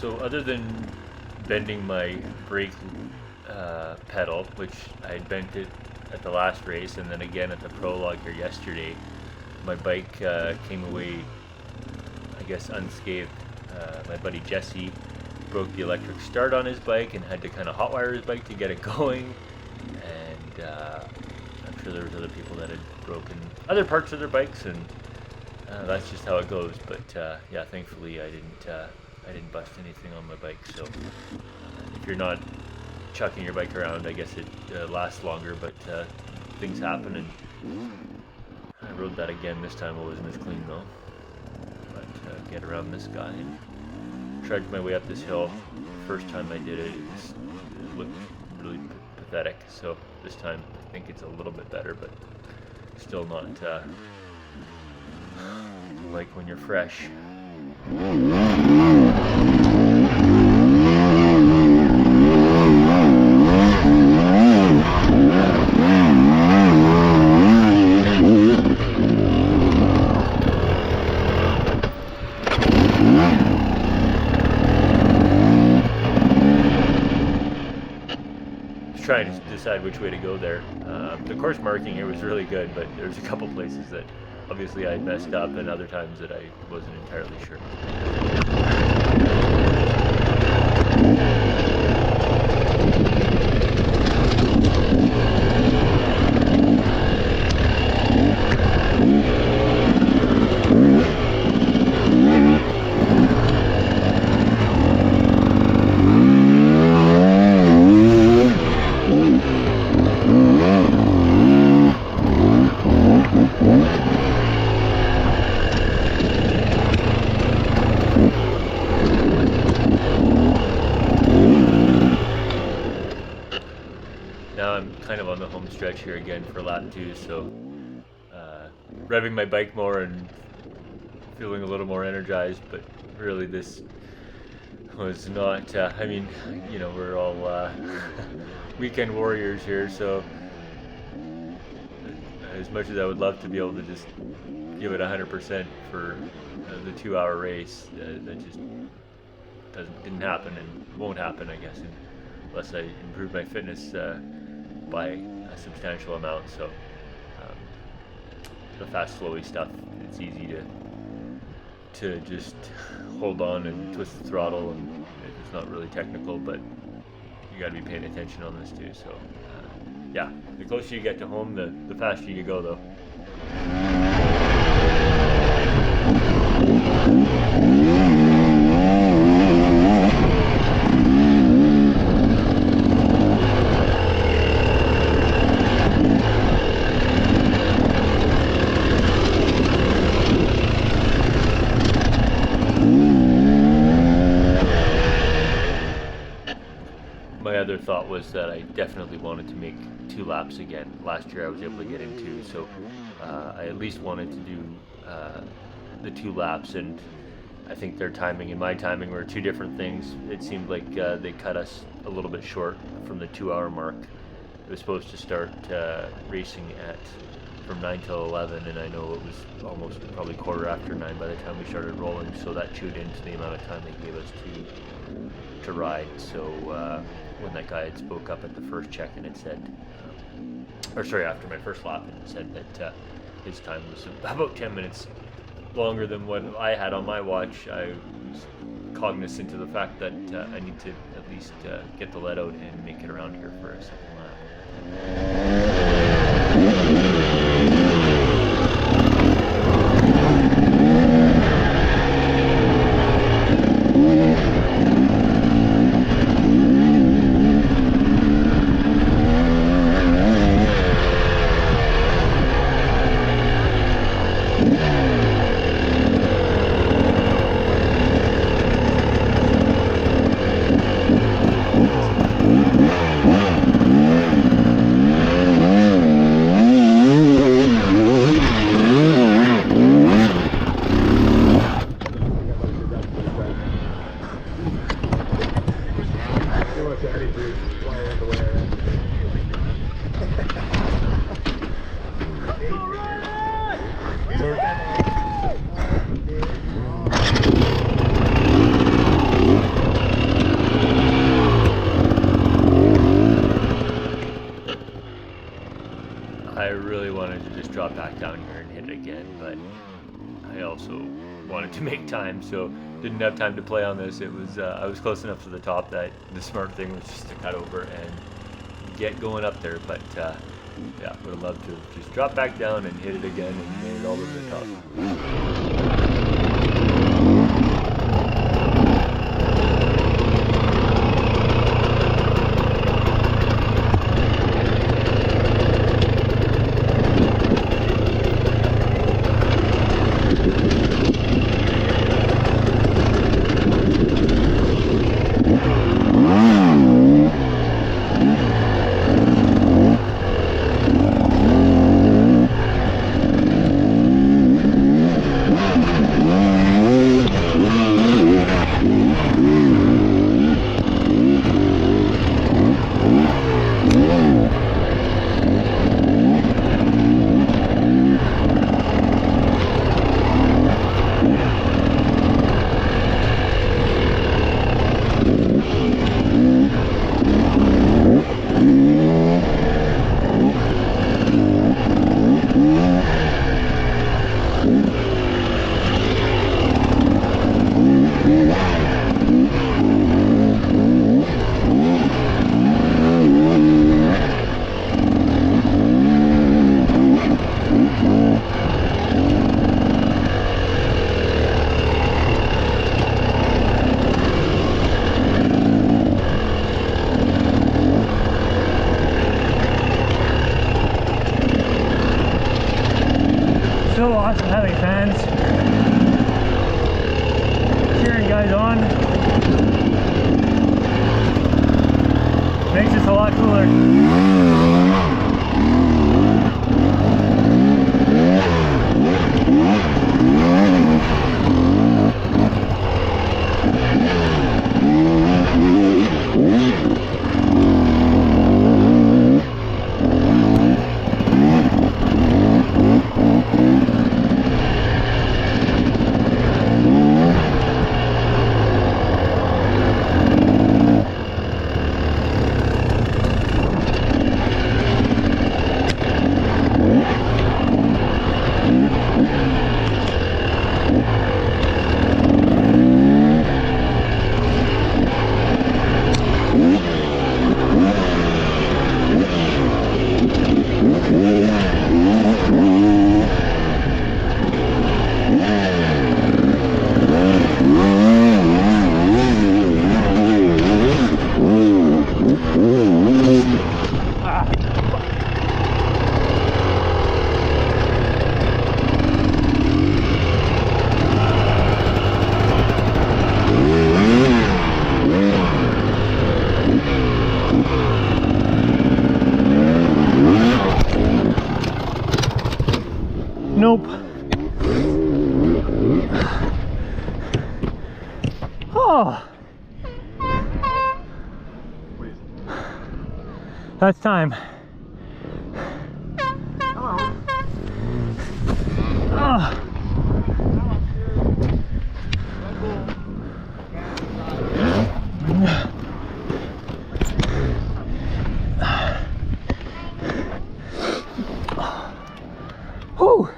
So other than bending my brake pedal, which I bent it at the last race and then again at the prologue here yesterday, my bike came away, I guess, unscathed. My buddy Jesse broke the electric start on his bike and had to kind of hotwire his bike to get it going, and I'm sure there was other people that had broken other parts of their bikes, and that's just how it goes. But yeah, thankfully I didn't bust anything on my bike. So if you're not chucking your bike around, I guess it lasts longer, but things happen, and I rode that again. This time it wasn't as clean though, but get around this guy and trudged my way up this hill. First time I did it, it looked really pathetic, so this time I think it's a little bit better, but still not like when you're fresh. Trying to decide which way to go there. The course marking here was really good, but there's a couple places that obviously I messed up, and other times that I wasn't entirely sure. Now I'm kind of on the home stretch here again for lap 2, so revving my bike more and feeling a little more energized, but really this was not, I mean, you know, we're all weekend warriors here, so as much as I would love to be able to just give it 100% for the 2-hour race, that just didn't happen and won't happen, I guess, unless I improve my fitness by a substantial amount. So the fast flowy stuff, it's easy to just hold on and twist the throttle, and it's not really technical, but you got to be paying attention on this too. So yeah, the closer you get to home, the faster you go though. My other thought was that I definitely wanted to make 2 laps again. Last year I was able to get in 2, so I at least wanted to do the 2 laps, and I think their timing and my timing were 2 different things. It seemed like they cut us a little bit short from the 2-hour mark. It was supposed to start racing from 9 till 11, and I know it was almost probably 9:15 by the time we started rolling, so that chewed into the amount of time they gave us to ride. So when that guy had spoke up at the first check, and it said, or sorry, after my first lap, and it said that his time was about 10 minutes longer than what I had on my watch, I was cognizant of the fact that I need to at least get the let out and make it around here for a second lap. really wanted to just drop back down here and hit it again, but I also wanted to make time, so didn't have time to play on this. It was I was close enough to the top that the smart thing was just to cut over and get going up there, but yeah, would have loved to just drop back down and hit it again and made it all the way to the top. So awesome having fans cheering guys on. Makes this a lot cooler. Nope. Oh. That's time. Oh. Whew.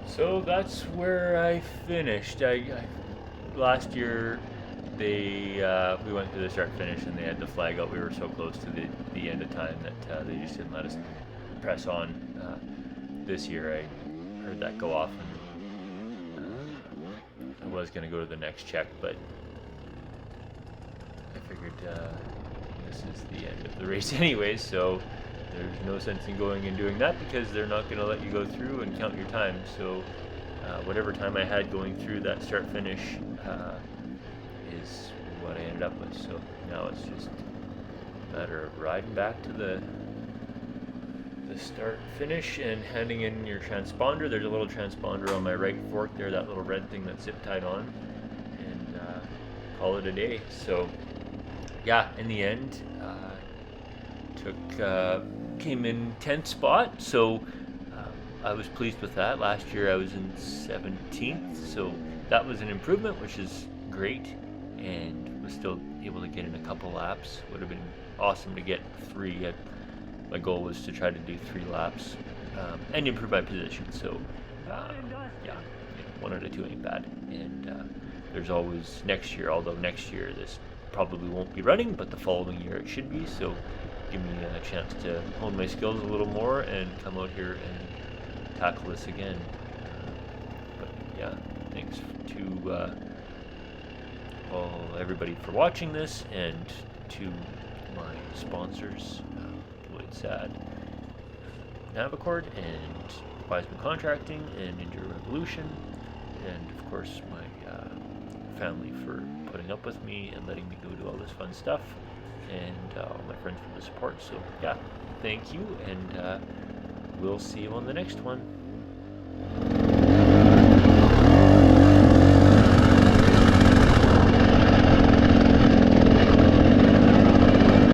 So that's where I finished. Last year we went through the start finish and they had the flag out. We were so close to the end of time that they just didn't let us press on. This year I heard that go off and I was going to go to the next check, but I figured this is the end of the race anyways, so there's no sense in going and doing that because they're not going to let you go through and count your time. So whatever time I had going through that start finish is what I ended up with. So now it's just a matter of riding back to the the start finish and handing in your transponder. There's a little transponder on my right fork there, that little red thing that's zip tied on, and call it a day. So yeah, in the end, came in 10th spot, so I was pleased with that. Last year I was in 17th, so that was an improvement, which is great, and was still able to get in a couple laps. Would have been awesome to get 3. My goal was to try to do 3 laps and improve my position. So yeah, 1 out of 2 ain't bad. And there's always next year, although next year this probably won't be running, but the following year it should be. So give me a chance to hone my skills a little more and come out here and tackle this again. But yeah, thanks to everybody for watching this, and to my sponsors, Lloyd Sad, Navicord, and Wiseman Contracting, and Enduro Revolution, and of course my family for putting up with me and letting me go do all this fun stuff, and all my friends for the support. So yeah, thank you, and we'll see you on the next one.